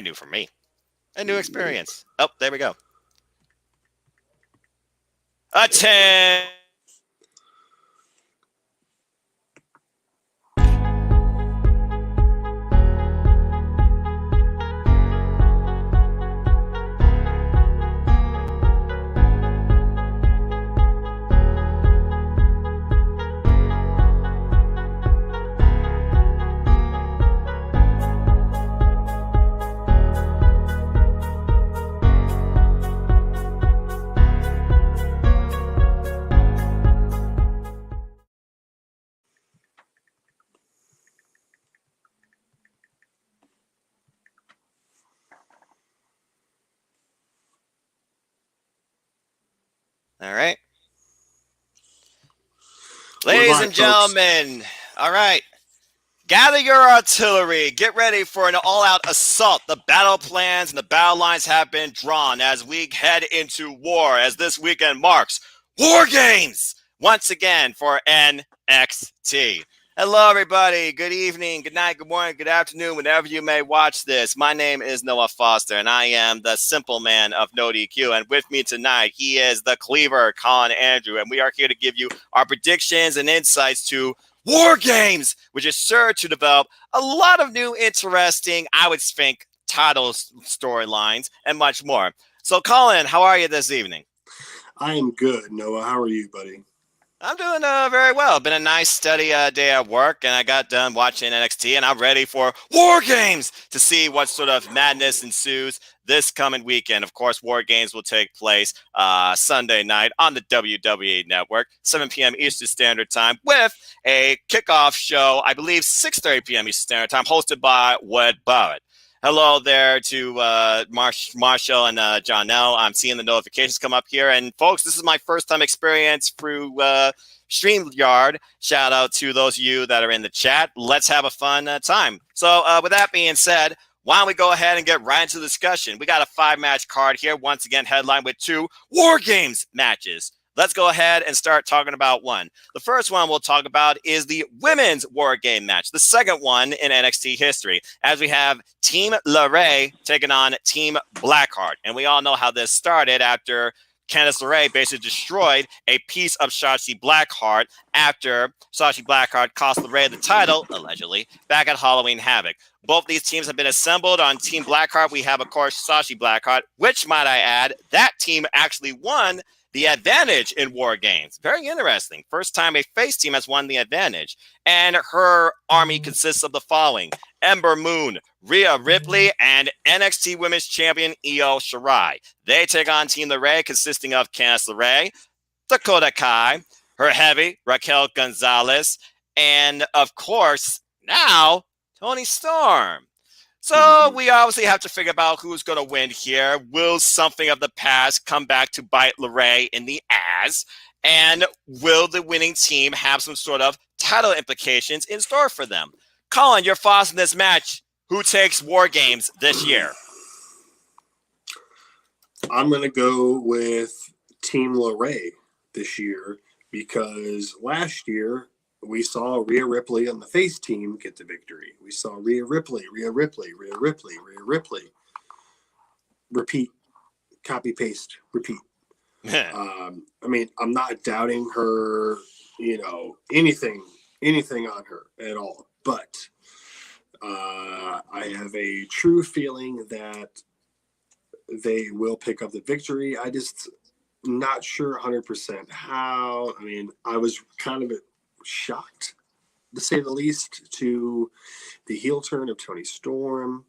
new for me. A new experience. Oh, there we go. Attend. All right. Ladies and gentlemen, all right. Gather your artillery. Get ready for an all-out assault. The battle plans and the battle lines have been drawn as we head into war, as this weekend marks War Games once again for NXT. Hello, everybody. Good evening, good night, good morning, good afternoon, whenever you may watch this. My name is Noah Foster, and I am the simple man of No DQ. And with me tonight, he is the Cleaver, Colin Andrew, and we are here to give you our predictions and insights to War Games, which is sure to develop a lot of new, interesting, I would think, title storylines and much more. So, Colin, how are you this evening? I am good, Noah. How are you, buddy? I'm doing very well. Been a nice, steady day at work, and I got done watching NXT, and I'm ready for War Games to see what sort of madness ensues this coming weekend. Of course, War Games will take place Sunday night on the WWE Network, 7 p.m. Eastern Standard Time, with a kickoff show, I believe 6:30 p.m. Eastern Standard Time, hosted by Wade Barrett. Hello there to Marshall and Jonelle. I'm seeing the notifications come up here. And, folks, this is my first-time experience through StreamYard. Shout out to those of you that are in the chat. Let's have a fun time. So, with that being said, why don't we go ahead and get right into the discussion? We got a 5-match card here, once again, headlined with 2 War Games matches. Let's go ahead and start talking about one. The first one we'll talk about is the women's War Game match, the second one in NXT history, as we have Team LeRae taking on Team Blackheart. And we all know how this started after Candice LeRae basically destroyed a piece of Shotzi Blackheart after Shotzi Blackheart cost LeRae the title, allegedly, back at Halloween Havoc. Both these teams have been assembled. On Team Blackheart, we have, of course, Shotzi Blackheart, which, might I add, that team actually won the advantage in War Games. Very interesting. First time a face team has won the advantage. And her army consists of the following: Ember Moon, Rhea Ripley, and NXT Women's Champion Io Shirai. They take on Team LeRae, consisting of Candice LeRae, Dakota Kai, her heavy, Raquel Gonzalez, and, of course, now, Toni Storm. So we obviously have to figure out who's going to win here. Will something of the past come back to bite LeRae in the ass? And will the winning team have some sort of title implications in store for them? Colin, your thoughts on this match. Who takes War Games this year? I'm going to go with Team LeRae this year because last year we saw Rhea Ripley on the face team get the victory. We saw Rhea Ripley. Repeat, copy, paste, repeat. I mean, I'm not doubting her, anything on her at all. But I have a true feeling that they will pick up the victory. I just not sure 100% how. I mean, I was kind of shocked, to say the least, to the heel turn of Toni Storm,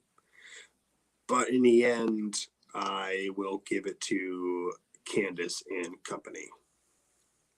but in the end, I will give it to Candice and company.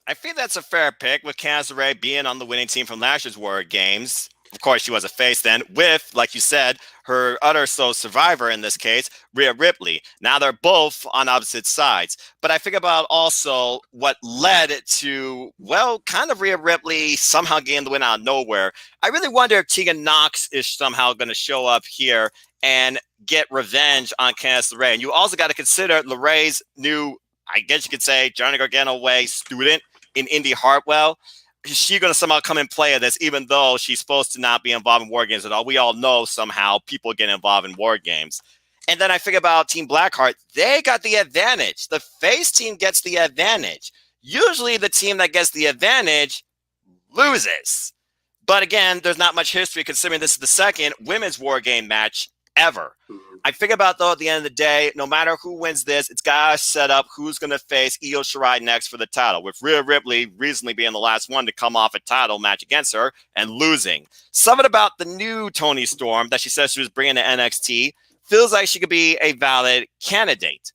I think that's a fair pick, with Candice LeRae being on the winning team from last year's War Games. Of course, she was a face then, with, like you said, her other sole survivor in this case, Rhea Ripley. Now they're both on opposite sides. But I think about also what led to, well, kind of Rhea Ripley somehow getting the win out of nowhere. I really wonder if Tegan Nox is somehow going to show up here and get revenge on Candice LeRae. And you also got to consider LeRae's new, I guess you could say, Johnny Gargano way student in Indy Hartwell. Is she going to somehow come and play this, even though she's supposed to not be involved in War Games at all? We all know somehow people get involved in War Games. And then I think about Team Blackheart. They got the advantage. The face team gets the advantage. Usually the team that gets the advantage loses. But again, there's not much history considering this is the second women's war game match ever. I think about, though, at the end of the day, no matter who wins this, it's got to set up who's going to face Io Shirai next for the title, with Rhea Ripley recently being the last one to come off a title match against her and losing. Something about the new Toni Storm that she says she was bringing to NXT feels like she could be a valid candidate.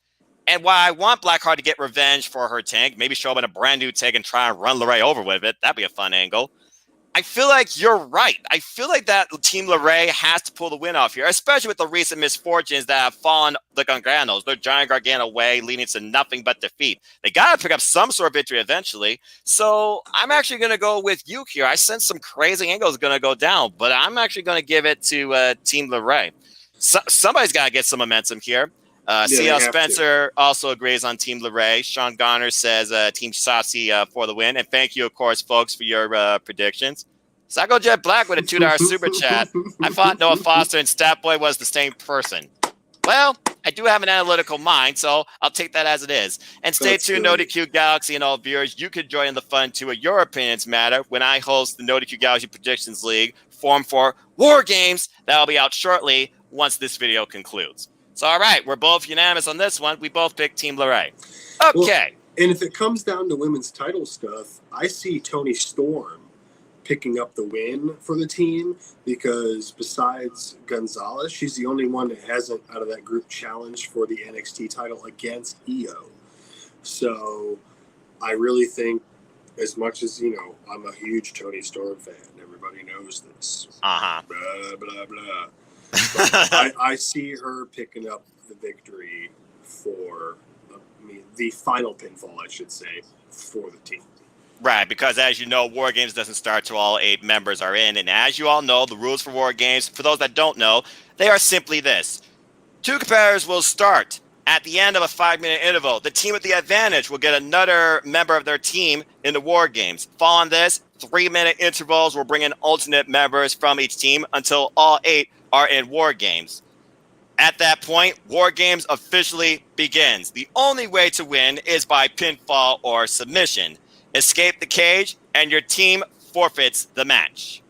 And while I want Blackheart to get revenge for her tank, maybe show up in a brand new tank and try and run LeRae over with it, that'd be a fun angle. I feel like you're right. I feel like that Team LeRae has to pull the win off here, especially with the recent misfortunes that have fallen the Garganos. Their giant Gargano way leading to nothing but defeat. They got to pick up some sort of victory eventually. So I'm actually going to go with you here. I sense some crazy angles going to go down, but I'm actually going to give it to Team LeRae. Somebody's got to get some momentum here. CL Spencer also agrees on Team LeRae. Sean Garner says Team Saucy for the win. And thank you, of course, folks, for your predictions. Psycho Jet Black with a $2 super chat. I thought Noah Foster and Statboy was the same person. Well, I do have an analytical mind, so I'll take that as it is. And stay tuned, NotiQ Galaxy and all viewers. You can join in the fun, too, your opinions matter when I host the NotiQ Galaxy Predictions League, formed for War Games. That'll be out shortly once this video concludes. So, all right, we're both unanimous on this one. We both picked Team LeRae. Okay. Well, and if it comes down to women's title stuff, I see Toni Storm picking up the win for the team because besides Gonzalez, she's the only one that hasn't, out of that group, challenged for the NXT title against Io. So I really think, as much as, you know, I'm a huge Toni Storm fan, everybody knows this. Blah, blah, blah. I see her picking up the victory for, the final pinfall, I should say, for the team. Right, because as you know, War Games doesn't start till all 8 members are in. And as you all know, the rules for War Games, for those that don't know, they are simply this. 2 competitors will start at the end of a 5-minute interval. The team with the advantage will get another member of their team in the War Games. Following this, 3-minute intervals will bring in alternate members from each team until all 8 are in War Games. At that point, War Games officially begins. The only way to win is by pinfall or submission. Escape the cage, and your team forfeits the match.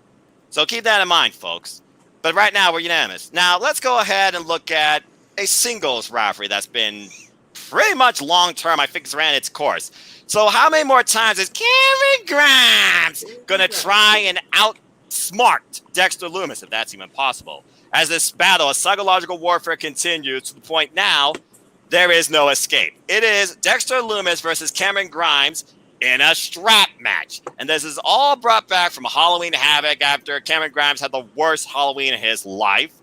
So keep that in mind, folks. But right now, we're unanimous. Now, let's go ahead and look at a singles rivalry that's been pretty much long-term. I think it's ran its course. So how many more times is Cameron Grimes going to try and outsmart Dexter Lumis, if that's even possible? As this battle of psychological warfare continues to the point now, there is no escape. It is Dexter Lumis versus Cameron Grimes in a strap match. And this is all brought back from Halloween Havoc after Cameron Grimes had the worst Halloween in his life.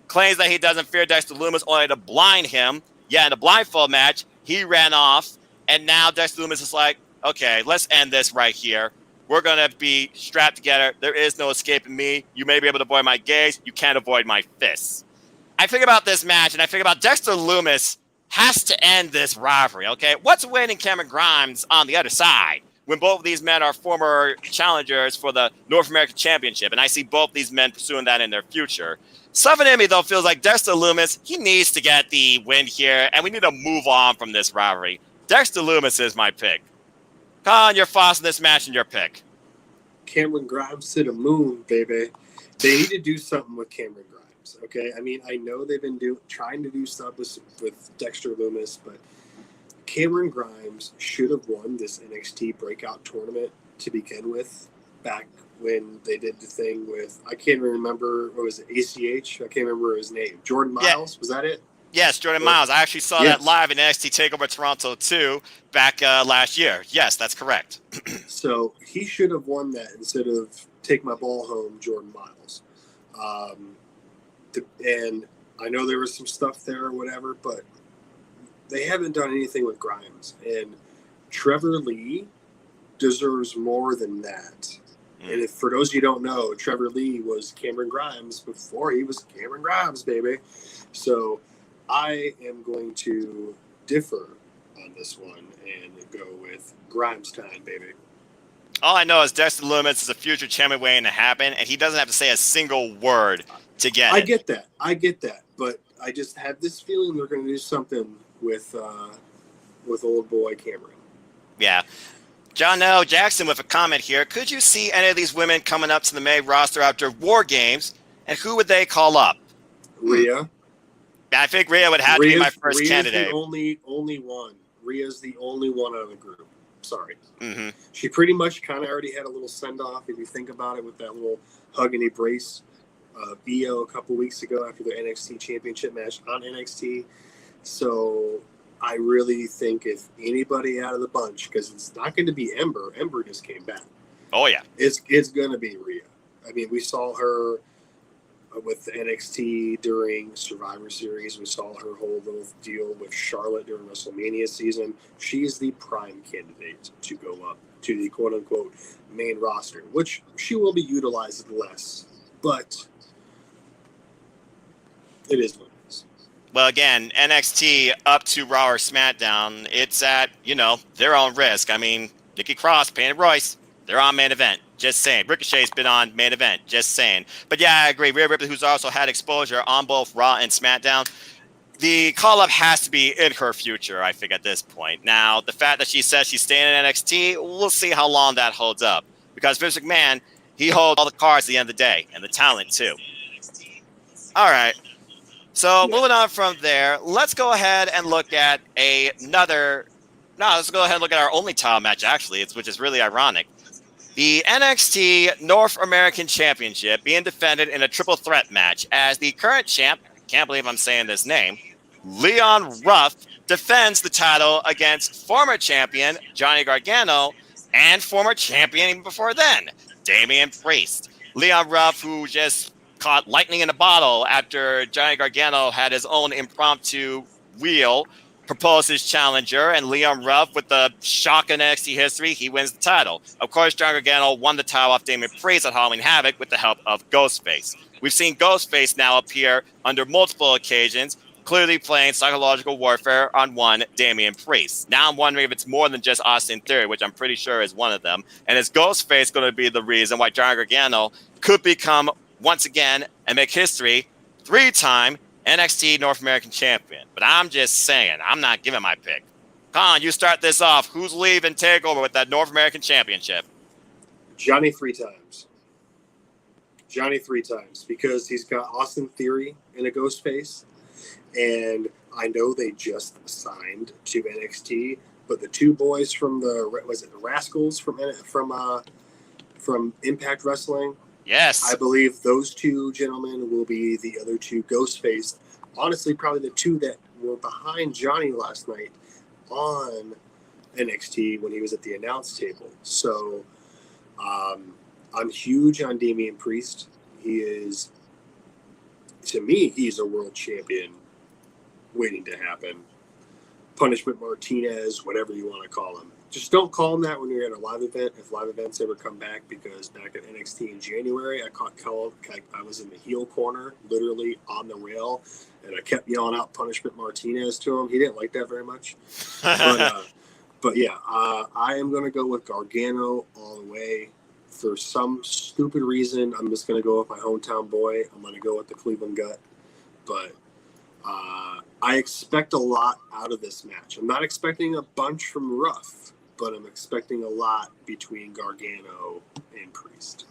Claims that he doesn't fear Dexter Lumis only to blind him. Yeah, in the blindfold match, he ran off. And now Dexter Lumis is like, okay, let's end this right here. We're going to be strapped together. There is no escaping me. You may be able to avoid my gaze. You can't avoid my fists. I think about this match, and I think about Dexter Lumis has to end this rivalry, okay? What's winning Cameron Grimes on the other side when both of these men are former challengers for the North American Championship, and I see both these men pursuing that in their future. Something in me, though, feels like Dexter Lumis, he needs to get the win here, and we need to move on from this rivalry. Dexter Lumis is my pick. Colin, your thoughts on this match and your pick. Cameron Grimes to the moon, baby. They need to do something with Cameron Grimes, okay? I mean, I know they've been trying to do stuff with Dexter Lumis, but Cameron Grimes should have won this NXT breakout tournament to begin with back when they did the thing with, I can't remember, what was it, ACH? I can't remember his name. Jordan Miles, was that it? Yes, Jordan Miles. I actually saw that live in NXT TakeOver Toronto 2 back last year. Yes, that's correct. So he should have won that instead of Take My Ball Home, Jordan Miles. And I know there was some stuff there or whatever, but they haven't done anything with Grimes. And Trevor Lee deserves more than that. And if, for those of you who don't know, Trevor Lee was Cameron Grimes before he was Cameron Grimes, baby. So I am going to differ on this one and go with Grimes time, baby. All I know is Dexter Lumis is a future champion waiting to happen, and he doesn't have to say a single word to get it. I get that. But I just have this feeling they're going to do something with old boy Cameron. Yeah. John L. Jackson with a comment here. Could you see any of these women coming up to the main roster after War Games, and who would they call up? Rhea. I think Rhea would have to be my first Rhea's candidate. The only one. Rhea's the only one out of the group. Sorry. Mm-hmm. She pretty much kind of already had a little send-off, if you think about it, with that little hug and embrace Io a couple weeks ago after the NXT Championship match on NXT. So I really think if anybody out of the bunch, because it's not going to be Ember. Ember just came back. Oh, yeah. It's going to be Rhea. I mean, we saw her with NXT during Survivor Series. We saw her whole little deal with Charlotte during WrestleMania season. She is the prime candidate to go up to the quote-unquote main roster, which she will be utilized less, but it is what it is. Well, again, NXT up to Raw or SmackDown, it's at, their own risk. I mean, Nikki Cross, Peyton Royce, they're on main event. Just saying. Ricochet's been on main event. Just saying. But yeah, I agree. Rhea Ripley, who's also had exposure on both Raw and SmackDown, the call-up has to be in her future, I think, at this point. Now, the fact that she says she's staying in NXT, we'll see how long that holds up. Because Vince McMahon, he holds all the cards at the end of the day, and the talent, too. All right. So, moving on from there, let's go ahead and look at let's go ahead and look at our only title match, actually, which is really ironic. The NXT North American Championship being defended in a triple threat match as the current champ, I can't believe I'm saying this name, Leon Ruff, defends the title against former champion Johnny Gargano and former champion even before then, Damian Priest. Leon Ruff, who just caught lightning in a bottle after Johnny Gargano had his own impromptu wheel, proposed his challenger, and Leon Ruff, with the shock in NXT history, he wins the title. Of course, Johnny Gargano won the title off Damian Priest at Halloween Havoc with the help of Ghostface. We've seen Ghostface now appear under multiple occasions, clearly playing psychological warfare on one Damian Priest. Now I'm wondering if it's more than just Austin Theory, which I'm pretty sure is one of them. And is Ghostface going to be the reason why Johnny Gargano could become, once again, and make history, 3-time NXT North American Champion? But I'm just saying, I'm not giving my pick. Colin, you start this off. Who's leaving TakeOver with that North American Championship? Johnny 3 times. Johnny 3 times, because he's got Austin Theory in a Ghostface, and I know they just signed to NXT, but the two boys from the Rascals from Impact Wrestling? Yes. I believe those two gentlemen will be the other two Ghostface. Honestly, probably the two that were behind Johnny last night on NXT when he was at the announce table. So I'm huge on Damian Priest. He is, to me, he's a world champion waiting to happen. Punishment Martinez, whatever you want to call him. Just don't call him that when you're at a live event, if live events ever come back, because back at NXT in January, I was in the heel corner, literally on the rail, and I kept yelling out Punishment Martinez to him. He didn't like that very much. But yeah, I am going to go with Gargano all the way. For some stupid reason, I'm just going to go with my hometown boy. I'm going to go with the Cleveland Gut. But I expect a lot out of this match. I'm not expecting a bunch from Ruff, but I'm expecting a lot between Gargano and Priest.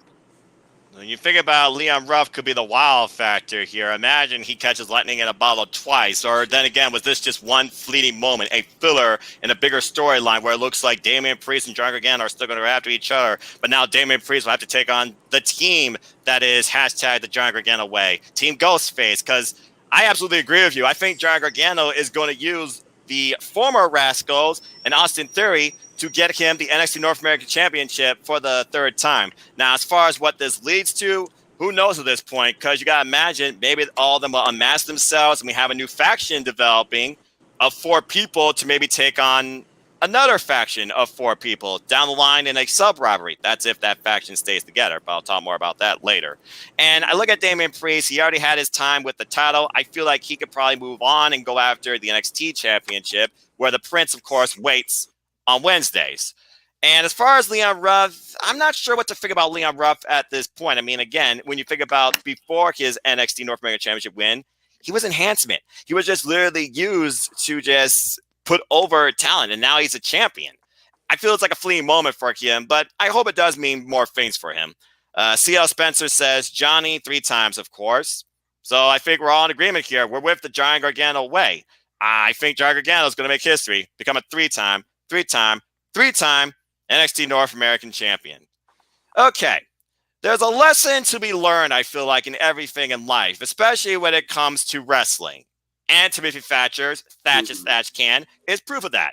When you think about Leon Ruff could be the wow factor here. Imagine he catches lightning in a bottle twice. Or then again, was this just one fleeting moment, a filler in a bigger storyline where it looks like Damian Priest and John Gargano are still going to go after each other, but now Damian Priest will have to take on the team that is hashtag the John Gargano way, Team Ghostface, because I absolutely agree with you. I think John Gargano is going to use the former Rascals and Austin Theory to get him the NXT North American Championship for the 3rd time. Now, as far as what this leads to, who knows at this point? Because you got to imagine maybe all of them will unmask themselves and we have a new faction developing of 4 people to maybe take on another faction of 4 people down the line in a sub-rivalry. That's if that faction stays together, but I'll talk more about that later. And I look at Damian Priest. He already had his time with the title. I feel like he could probably move on and go after the NXT Championship, where the Prince, of course, waits on Wednesdays. And as far as Leon Ruff, I'm not sure what to think about Leon Ruff at this point. I mean, again, when you think about before his NXT North American Championship win, he was enhancement. He was just literally used to just put over talent, and now he's a champion. I feel it's like a fleeting moment for him, but I hope it does mean more things for him. CL Spencer says Johnny 3 times, of course. So I think we're all in agreement here. We're with the Giant Gargano way. I think Giant Gargano is going to make history, become a 3-time NXT North American champion. Okay. There's a lesson to be learned, I feel like, in everything in life, especially when it comes to wrestling. And Timothy Thatcher's Thatch Can is proof of that.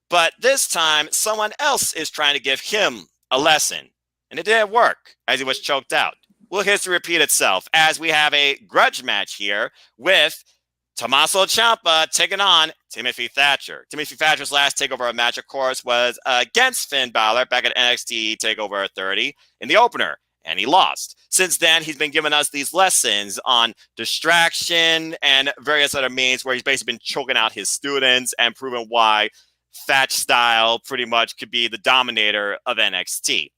But this time, someone else is trying to give him a lesson. And it didn't work, as he was choked out. Will history repeat itself, as we have a grudge match here with Tommaso Ciampa taking on Timothy Thatcher. Timothy Thatcher's last TakeOver match, of course, was against Finn Balor back at NXT TakeOver 30 in the opener, and he lost. Since then, he's been giving us these lessons on distraction and various other means where he's basically been choking out his students and proving why Thatch style pretty much could be the dominator of NXT.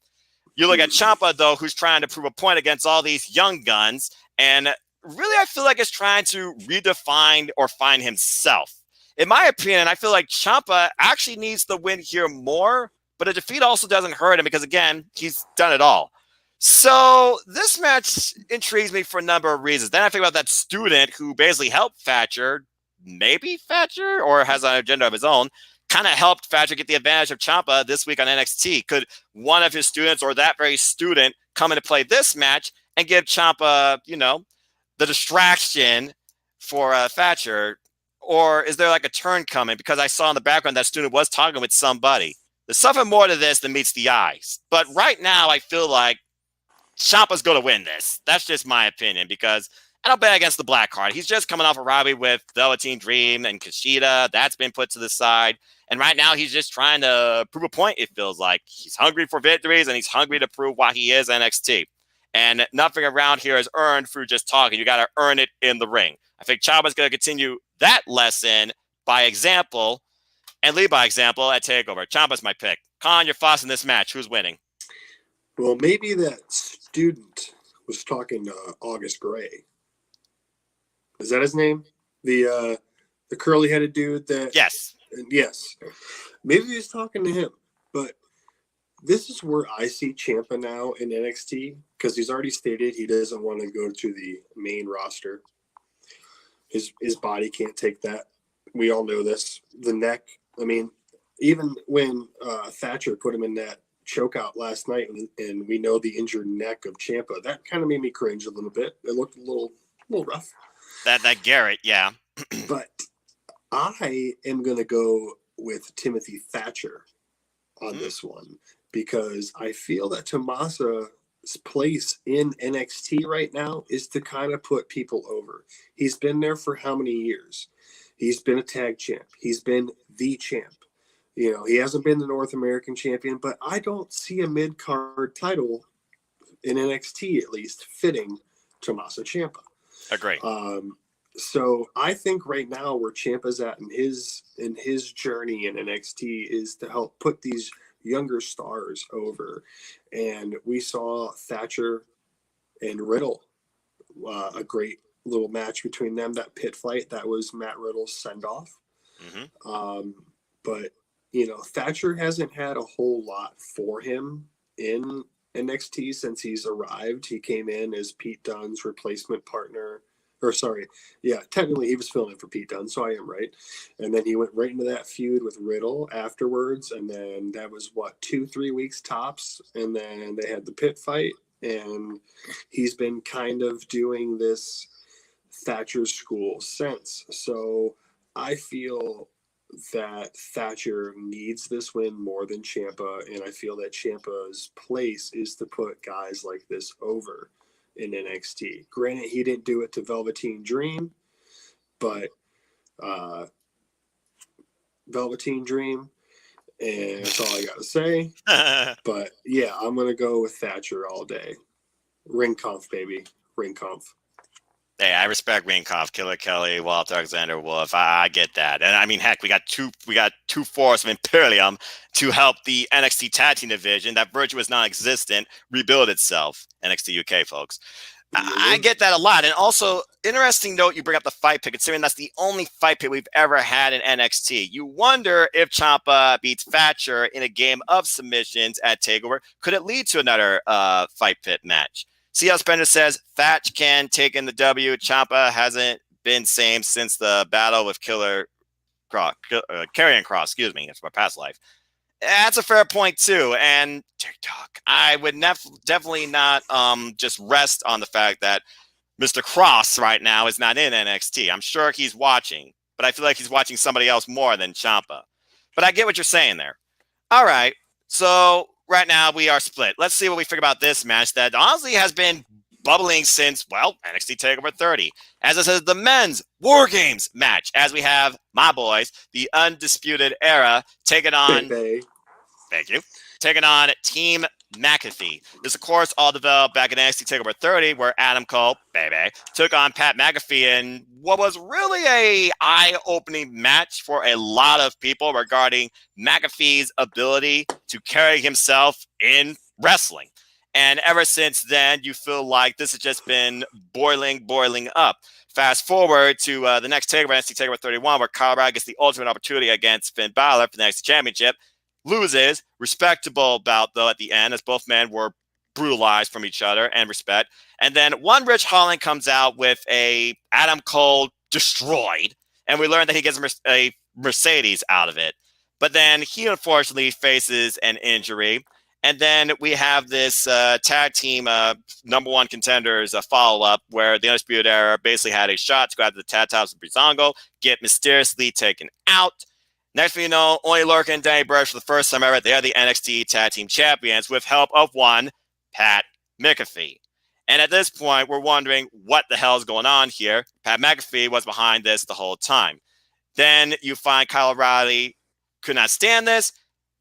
You look at Ciampa, though, who's trying to prove a point against all these young guns, and really I feel like he's trying to redefine or find himself. In my opinion, I feel like Ciampa actually needs the win here more, but a defeat also doesn't hurt him because, again, he's done it all. So this match intrigues me for a number of reasons. Then I think about that student who basically helped Thatcher, maybe Thatcher, or has an agenda of his own, kind of helped Thatcher get the advantage of Ciampa this week on NXT. Could one of his students or that very student come in to play this match and give Ciampa, the distraction for Thatcher? Or is there like a turn coming? Because I saw in the background that student was talking with somebody. There's something more to this than meets the eyes. But right now, I feel like Ciampa's going to win this. That's just my opinion, because I don't bet against the black card. He's just coming off a rivalry with Velveteen Dream and Kushida. That's been put to the side. And right now, he's just trying to prove a point, it feels like. He's hungry for victories, and he's hungry to prove why he is NXT. And nothing around here is earned through just talking. You got to earn it in the ring. I think Ciampa's going to continue that lesson by example and lead by example at TakeOver. Ciampa's my pick. Con, your thoughts in this match. Who's winning? Well, maybe that student was talking to August Gray. Is that his name? The curly-headed dude that... Yes. Yes. Maybe he's talking to him. But this is where I see Ciampa now in NXT, because he's already stated he doesn't want to go to the main roster. His body can't take that. We all know this. The neck. I mean, even when Thatcher put him in that chokeout last night, and we know the injured neck of Ciampa, that kind of made me cringe a little bit. It looked a little rough. That Garrett, yeah. But I am going to go with Timothy Thatcher on this one, because I feel that Tommaso's place in NXT right now is to kind of put people over. He's been there for how many years? He's been a tag champ. He's been the champ. He hasn't been the North American champion, but I don't see a mid-card title in NXT, at least, fitting Tommaso Ciampa. Agree. So I think right now where Ciampa's at in his journey in NXT is to help put these younger stars over. And we saw Thatcher and Riddle, a great little match between them, that pit fight. That was Matt Riddle's send-off. But, Thatcher hasn't had a whole lot for him in NXT since he's arrived. He came in as Pete Dunne's replacement partner. Technically he was filling for Pete Dunne, so I am right. And then he went right into that feud with Riddle afterwards, and then that was 2-3 weeks tops, and then they had the pit fight, and he's been kind of doing this Thatcher school since. So I feel that Thatcher needs this win more than Ciampa, and I feel that Ciampa's place is to put guys like this over in NXT. Granted, he didn't do it to Velveteen Dream, but Velveteen Dream, and that's all I got to say. But yeah, I'm going to go with Thatcher all day. Ring conf, baby. Ring conf. Hey, I respect Rinkoff, Killer Kelly, Walt Alexander Wolf. I get that. And I mean, heck, we got two fourths of Imperium to help the NXT tag team division, that virtue is non-existent, rebuild itself. NXT UK, folks. I get that a lot. And also, interesting note you bring up the fight pick, considering that's the only fight pick we've ever had in NXT. You wonder if Ciampa beats Thatcher in a game of submissions at TakeOver. Could it lead to another fight pit match? See how Spencer says Thatch can take in the W. Ciampa hasn't been same since the battle with Karrion Kross. Excuse me, it's my past life. That's a fair point too. And TikTok, I would definitely not just rest on the fact that Mr. Cross right now is not in NXT. I'm sure he's watching, but I feel like he's watching somebody else more than Ciampa. But I get what you're saying there. All right, so right now we are split. Let's see what we figure about this match that honestly has been bubbling since, well, NXT TakeOver 30. As it says, the men's War Games match, as we have my boys, the Undisputed Era, taking on... Thank you. Taking on Team McAfee. This, of course, all developed back in NXT TakeOver 30, where Adam Cole, took on Pat McAfee in what was really a eye-opening match for a lot of people regarding McAfee's ability to carry himself in wrestling. And ever since then, you feel like this has just been boiling up. Fast forward to the next TakeOver, NXT TakeOver 31, where Kyle O'Reilly gets the ultimate opportunity against Finn Balor for the NXT Championship. Loses, respectable bout though at the end, as both men were brutalized from each other and respect. And then one Rich Holland comes out with a Adam Cole destroyed, and we learn that he gets a Mercedes out of it. But then he unfortunately faces an injury. And then we have this tag team number one contenders follow-up where the Undisputed Era basically had a shot to go after the tag titles of Breezango, get mysteriously taken out. Next thing you know, only Lorcan and Danny Burch for the first time ever, they are the NXT Tag Team Champions with help of one, Pat McAfee. And at this point, we're wondering what the hell is going on here. Pat McAfee was behind this the whole time. Then you find Kyle O'Reilly could not stand this,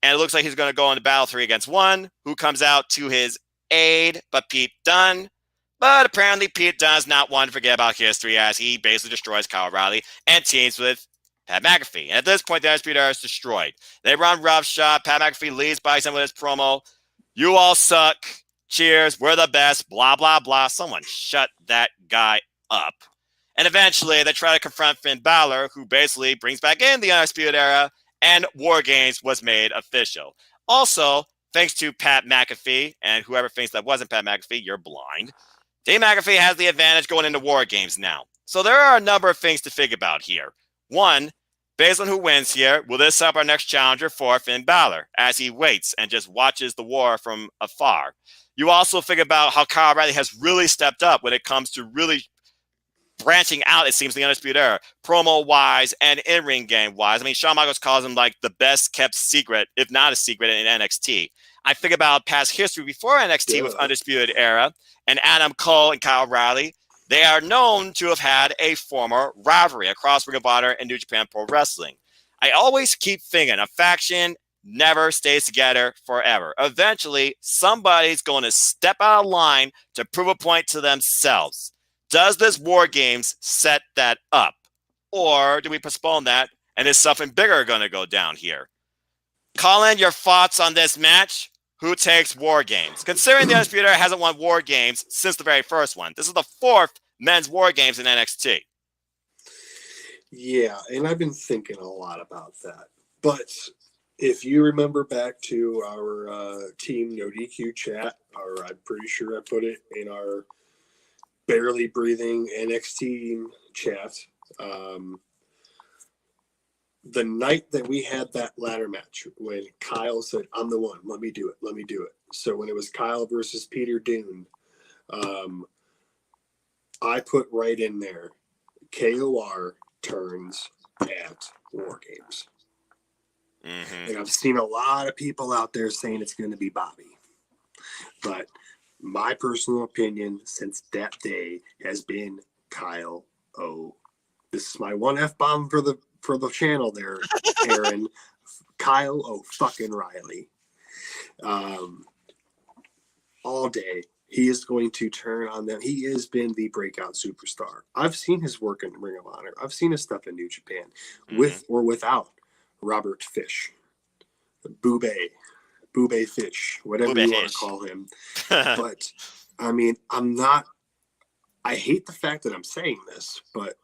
and it looks like he's going to go into battle 3 against 1. Who comes out to his aid but Pete Dunne? But apparently Pete Dunne's not one to forget about history, as he basically destroys Kyle O'Reilly and teams with Pat McAfee. And at this point, the Undisputed Era is destroyed. They run roughshod. Pat McAfee leads by some with his promo. You all suck. Cheers. We're the best. Blah, blah, blah. Someone shut that guy up. And eventually, they try to confront Finn Balor, who basically brings back in the Undisputed Era, and War Games was made official. Also, thanks to Pat McAfee, and whoever thinks that wasn't Pat McAfee, you're blind. Dave McAfee has the advantage going into War Games now. So there are a number of things to think about here. One, based on who wins here, will this set up our next challenger for Finn Balor as he waits and just watches the war from afar? You also think about how Kyle O'Reilly has really stepped up when it comes to really branching out, it seems, the Undisputed Era, promo-wise and in-ring game-wise. I mean, Shawn Michaels calls him like the best-kept secret, if not a secret, in NXT. I think about past history before NXT with Undisputed Era and Adam Cole and Kyle O'Reilly. They are known to have had a former rivalry across Ring of Honor and New Japan Pro Wrestling. I always keep thinking a faction never stays together forever. Eventually, somebody's going to step out of line to prove a point to themselves. Does this War Games set that up? Or do we postpone that and is something bigger going to go down here? Colin, your thoughts on this match? Who takes War Games? Considering the Undisputed Era hasn't won War Games since the very first one. This is the 4th men's War Games in NXT. Yeah, and I've been thinking a lot about that. But if you remember back to our Team No DQ chat, or I'm pretty sure I put it in our barely breathing NXT chat, the night that we had that ladder match, when Kyle said, I'm the one, let me do it. So when it was Kyle versus Peter Dune, I put right in there, KOR turns at War Games. Mm-hmm. And I've seen a lot of people out there saying it's going to be Bobby. But my personal opinion since that day has been Kyle O. This is my one F-bomb for the channel there, Aaron. Kyle O. fucking Riley. All day. He is going to turn on them. He has been the breakout superstar. I've seen his work in Ring of Honor. I've seen his stuff in New Japan, with or without Robert Fish, Boobay Fish, whatever you want to call him. But I mean, I'm not I hate the fact that I'm saying this, but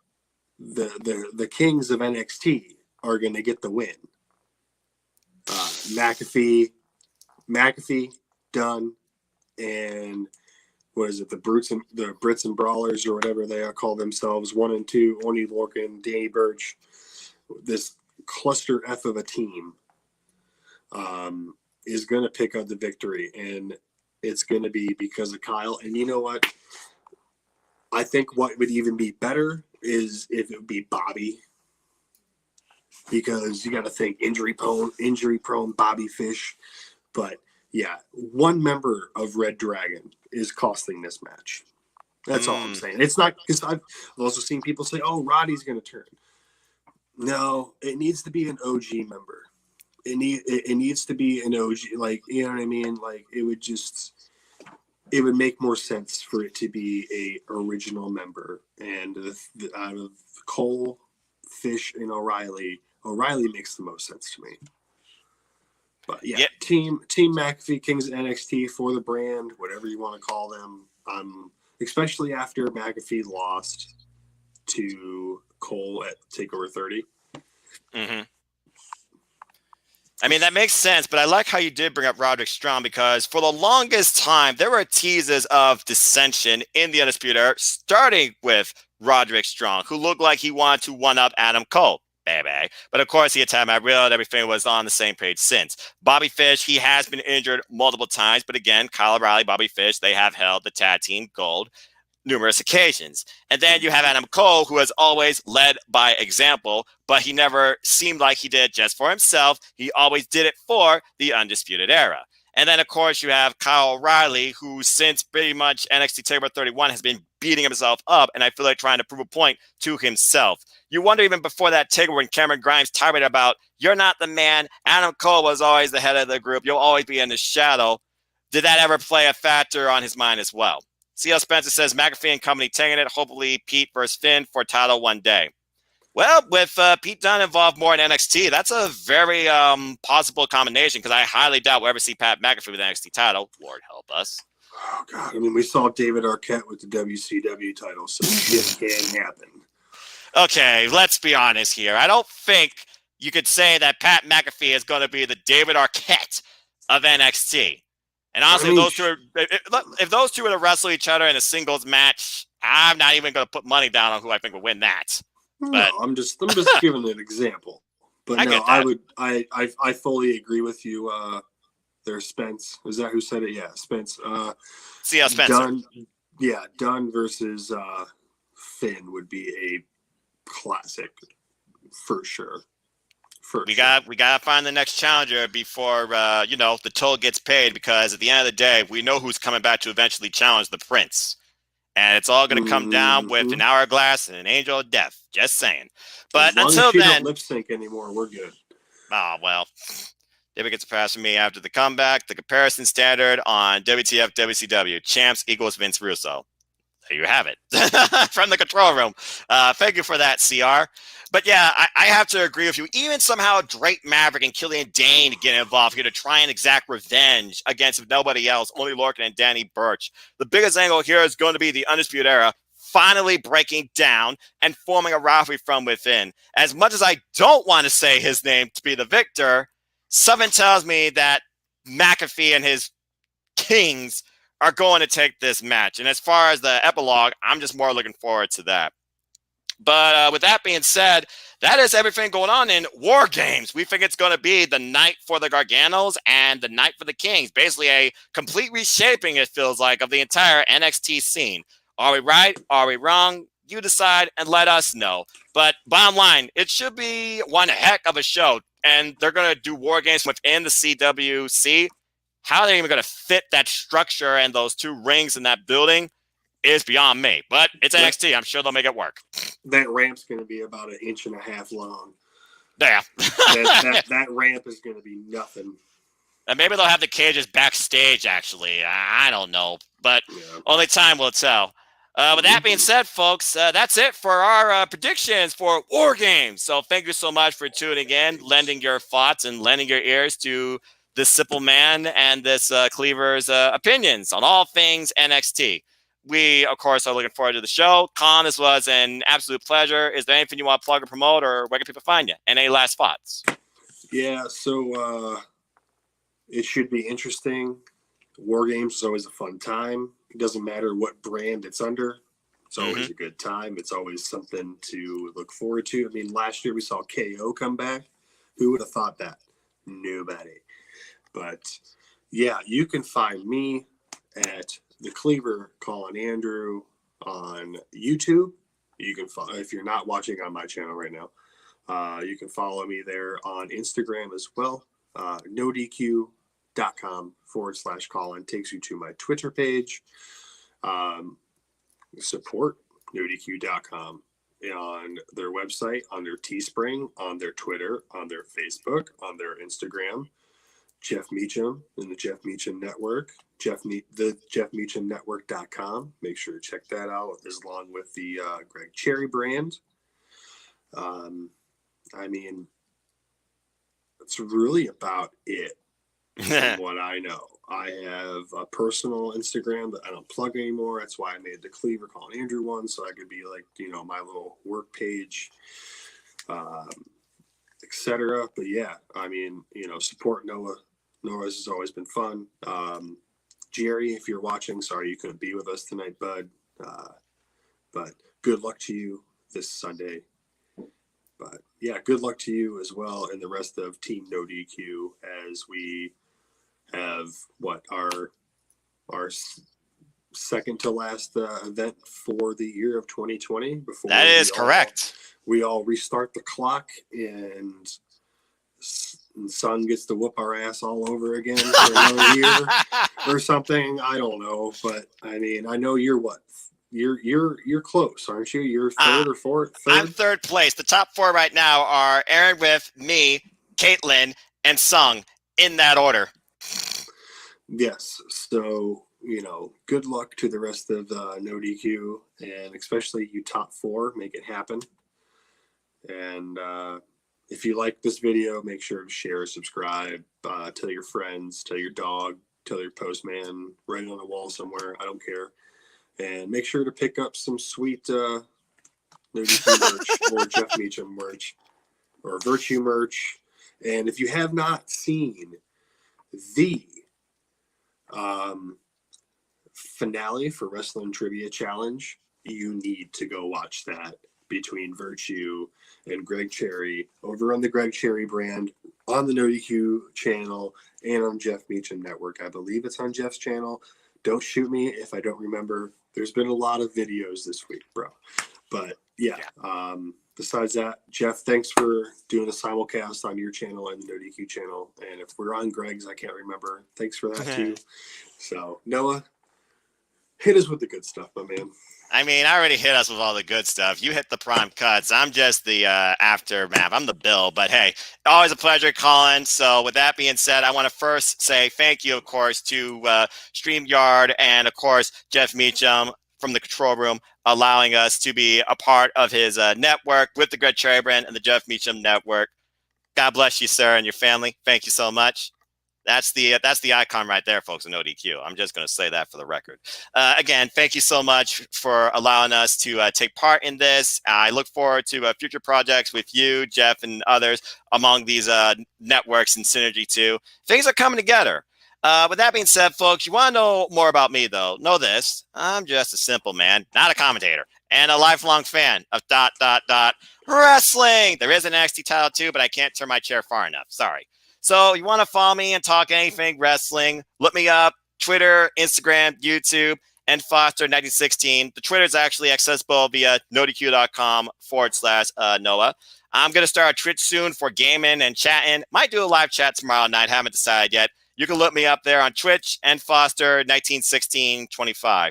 the Kings of NXT are going to get the win. McAfee, Dunn, and what is it? The Brits and Brawlers, or whatever they call themselves, 1 and 2, Oney Lorcan, Danny Burch, this cluster F of a team, is going to pick up the victory, and it's going to be because of Kyle. And you know what? I think what would even be better is if it would be Bobby, because you got to think injury prone Bobby Fish. But yeah, one member of Red Dragon is costing this match. That's all I'm saying. It's not, because I've also seen people say, "Oh, Roddy's going to turn." No, it needs to be an OG member. It needs to be an OG, like, you know what I mean? Like, it would make more sense for it to be a original member. And out of Cole, Fish, and O'Reilly makes the most sense to me. But yeah, Team McAfee, Kings of NXT for the brand, whatever you want to call them. Especially after McAfee lost to Cole at TakeOver 30. Mm-hmm. I mean, that makes sense, but I like how you did bring up Roderick Strong, because for the longest time, there were teases of dissension in the Undisputed Era, starting with Roderick Strong, who looked like he wanted to one-up Adam Cole. Baby. But of course, he had time. I realized everything was on the same page since. Bobby Fish, he has been injured multiple times, but again, Kyle O'Reilly, Bobby Fish, they have held the tag team gold numerous occasions. And then you have Adam Cole, who has always led by example, but he never seemed like he did just for himself. He always did it for the Undisputed Era. And then, of course, you have Kyle O'Reilly, who since pretty much NXT TakeOver 31 has been beating himself up, and I feel like trying to prove a point to himself. You wonder, even before that TakeOver, when Cameron Grimes tirade about, "You're not the man. Adam Cole was always the head of the group. You'll always be in the shadow." Did that ever play a factor on his mind as well? C.L. Spencer says, McAfee and company taking it. Hopefully Pete versus Finn for title one day. Well, with Pete Dunne involved more in NXT, that's a very possible combination, because I highly doubt we'll ever see Pat McAfee with the NXT title. Lord help us. Oh, God. I mean, we saw David Arquette with the WCW title, so it can happen. Okay, let's be honest here. I don't think you could say that Pat McAfee is going to be the David Arquette of NXT. And honestly, if those two were to wrestle each other in a singles match, I'm not even going to put money down on who I think will win that. But no, I'm just giving an example. But I fully agree with you. There, Spence. Is that who said it? Yeah, Spence. C.L. Spencer. Dunn versus Finn would be a classic for sure. We gotta find the next challenger before the toll gets paid, because at the end of the day, we know who's coming back to eventually challenge the Prince, and it's all going to come down with an hourglass and an angel of death. Just saying. But until then, don't lip sync anymore, we're good. Oh well, David gets a pass from me after the comeback. The comparison standard on WTF WCW: champs equals Vince Russo. There you have it from the control room. Thank you for that, CR. But yeah, I have to agree with you. Even somehow Drake Maverick and Killian Dane get involved here to try and exact revenge against, if nobody else, only Lorcan and Danny Burch. The biggest angle here is going to be the Undisputed Era finally breaking down and forming a rivalry from within. As much as I don't want to say his name to be the victor, something tells me that McAfee and his Kings are going to take this match. And as far as the epilogue, I'm just more looking forward to that. But with that being said, that is everything going on in War Games. We think it's going to be the night for the Garganos and the night for the Kings. Basically a complete reshaping, it feels like, of the entire NXT scene. Are we right? Are we wrong? You decide and let us know. But bottom line, it should be one heck of a show. And they're going to do War Games within the CWC. How they're even going to fit that structure and those two rings in that building is beyond me. But it's NXT. I'm sure they'll make it work. That ramp's going to be about 1.5 inches long. Yeah. that ramp is going to be nothing. And maybe they'll have the cages backstage, actually. I don't know. But only time will tell. With that being said, folks, that's it for our predictions for War Games. So thank you so much for tuning in, lending your thoughts and lending your ears to this simple man and this Cleaver's opinions on all things NXT. we, of course, are looking forward to the show. Colin, this was an absolute pleasure. Is there anything you want to plug or promote, or where can people find you? And any last thoughts? Yeah, so it should be interesting. War Games is always a fun time. It doesn't matter what brand it's under. It's always a good time. It's always something to look forward to. I mean, last year we saw KO come back. Who would have thought that? Nobody. But yeah, you can find me at the Cleaver Colin Andrew on YouTube. You can follow, if you're not watching on my channel right now, you can follow me there on Instagram as well. NoDQ.com/Colin takes you to my Twitter page. Support NoDQ.com on their website, on their Teespring, on their Twitter, on their Facebook, on their Instagram. Jeff Meacham and the Jeff Meacham Network, the JeffMeachamNetwork.com. Make sure to check that out, as along with the Greg Cherry brand. I mean, that's really about it from what I know. I have a personal Instagram that I don't plug anymore. That's why I made the Cleaver Colin Andrew one, so I could be like, my little work page, etc. But yeah, I mean, support Noah. Noah's has always been fun. Jerry, if you're watching, sorry you couldn't be with us tonight, bud. But good luck to you this Sunday. But yeah, good luck to you as well and the rest of Team No DQ as we have our second to last event for the year of 2020. Before that is correct. We all restart the clock and Sun gets to whoop our ass all over again for another year or something. I don't know, but I mean, I know you're what? You're close, aren't you? You're third or fourth? Third? I'm third place. The top four right now are Aaron Riff, me, Caitlin, and Sung, in that order. Yes. So, good luck to the rest of No DQ, and especially you top four. Make it happen. And if you like this video, make sure to share, subscribe, tell your friends, tell your dog, tell your postman, write it on the wall somewhere. I don't care. And make sure to pick up some sweet No DQ merch or Jeff Meacham merch or Virtue merch. And if you have not seen the finale for Wrestling Trivia Challenge, you need to go watch that, between Virtue and Greg Cherry over on the Greg Cherry brand on the No DQ channel and on Jeff Meacham Network. I believe it's on Jeff's channel. Don't shoot me if I don't remember. There's been a lot of videos this week, bro. But yeah. Besides that, Jeff, thanks for doing a simulcast on your channel and the No DQ channel. And if we're on Greg's, I can't remember. Thanks for that too. So Noah, hit us with the good stuff, my man. I mean, I already hit us with all the good stuff. You hit the prime cuts. I'm just the aftermath. I'm the bill. But hey, always a pleasure, Colin. So with that being said, I want to first say thank you, of course, to StreamYard and, of course, Jeff Meacham from the control room, allowing us to be a part of his network with the Greg Cherry brand and the Jeff Meacham Network. God bless you, sir, and your family. Thank you so much. That's the icon right there, folks, in ODQ. I'm just going to say that for the record. Again, thank you so much for allowing us to take part in this. I look forward to future projects with you, Jeff, and others among these networks and Synergy too. Things are coming together. With that being said, folks, you want to know more about me, though, know this. I'm just a simple man, not a commentator, and a lifelong fan of ... wrestling. There is an NXT title, too, but I can't turn my chair far enough. Sorry. So you want to follow me and talk anything wrestling, look me up, Twitter, Instagram, YouTube, and Foster1916. The Twitter is actually accessible via nodq.com/Noah. I'm going to start a Twitch soon for gaming and chatting. Might do a live chat tomorrow night. Haven't decided yet. You can look me up there on Twitch and Foster191625.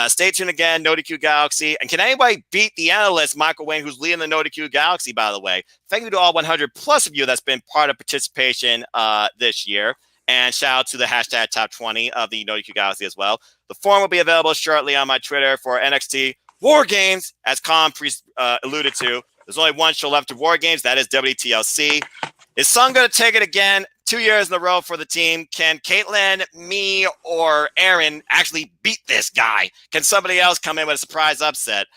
Stay tuned again, NoDQ Galaxy. And can anybody beat the analyst, Michael Wayne, who's leading the NoDQ Galaxy, by the way? Thank you to all 100 plus of you that's been part of participation this year. And shout out to the hashtag top 20 of the NoDQ Galaxy as well. The forum will be available shortly on my Twitter for NXT War Games, as Colin alluded to. There's only one show left of War Games. That is WTLC. Is Sun going to take it again 2 years in a row for the team. Can Caitlin, me, or Aaron actually beat this guy? Can somebody else come in with a surprise upset?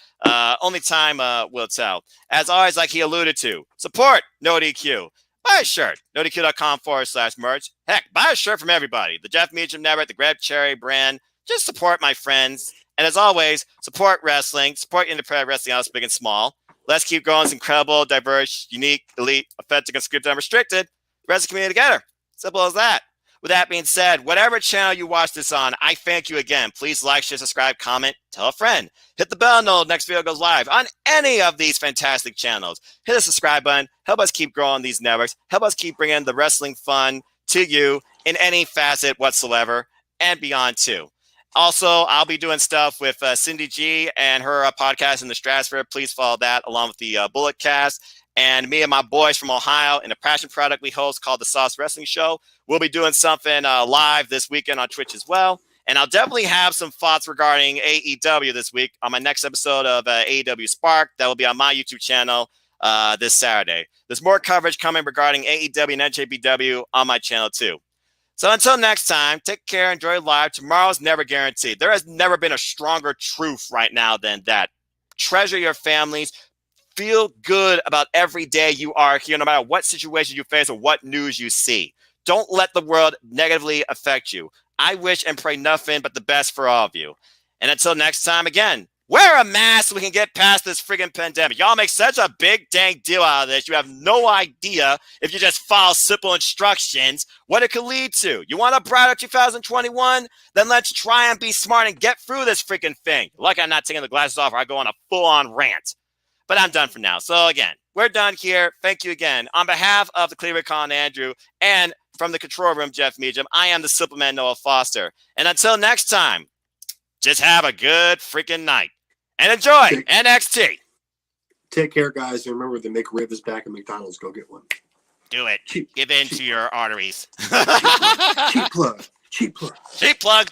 Only time will tell. As always, like he alluded to, support No DQ. Buy a shirt, nodq.com/merch. Heck, buy a shirt from everybody. The Jeff Meacham Network, the Grab Cherry brand. Just support my friends. And as always, support wrestling. Support independent wrestling house, big and small. Let's keep growing this incredible, diverse, unique, elite, authentic, unscripted, unrestricted wrestling community together. Simple as that. With that being said, whatever channel you watch this on, I thank you again. Please like, share, subscribe, comment, tell a friend. Hit the bell note next video goes live on any of these fantastic channels. Hit the subscribe button. Help us keep growing these networks. Help us keep bringing the wrestling fun to you in any facet whatsoever and beyond too. Also, I'll be doing stuff with Cindy G and her podcast in the Stratosphere. Please follow that along with the Bullet Cast. And me and my boys from Ohio in a passion product we host called the Sauce Wrestling Show. We'll be doing something live this weekend on Twitch as well. And I'll definitely have some thoughts regarding AEW this week on my next episode of AEW Spark. That will be on my YouTube channel this Saturday. There's more coverage coming regarding AEW and NJPW on my channel too. So until next time, take care, enjoy life. Tomorrow's never guaranteed. There has never been a stronger truth right now than that. Treasure your families. Feel good about every day you are here, no matter what situation you face or what news you see. Don't let the world negatively affect you. I wish and pray nothing but the best for all of you. And until next time, again, wear a mask so we can get past this friggin' pandemic. Y'all make such a big dang deal out of this. You have no idea if you just follow simple instructions what it could lead to. You want a brighter 2021? Then let's try and be smart and get through this freaking thing. Like I'm not taking the glasses off or I go on a full-on rant. But I'm done for now. So again, we're done here. Thank you again. On behalf of the Cleaver Con Andrew and from the control room, Jeff Meacham, I am the Superman Noah Foster. And until next time, just have a good freaking night. And enjoy NXT. Take care, guys. And remember, the McRib is back at McDonald's. Go get one. Do it. Give in to your arteries. Cheap plug. Cheap plug. Cheap plug.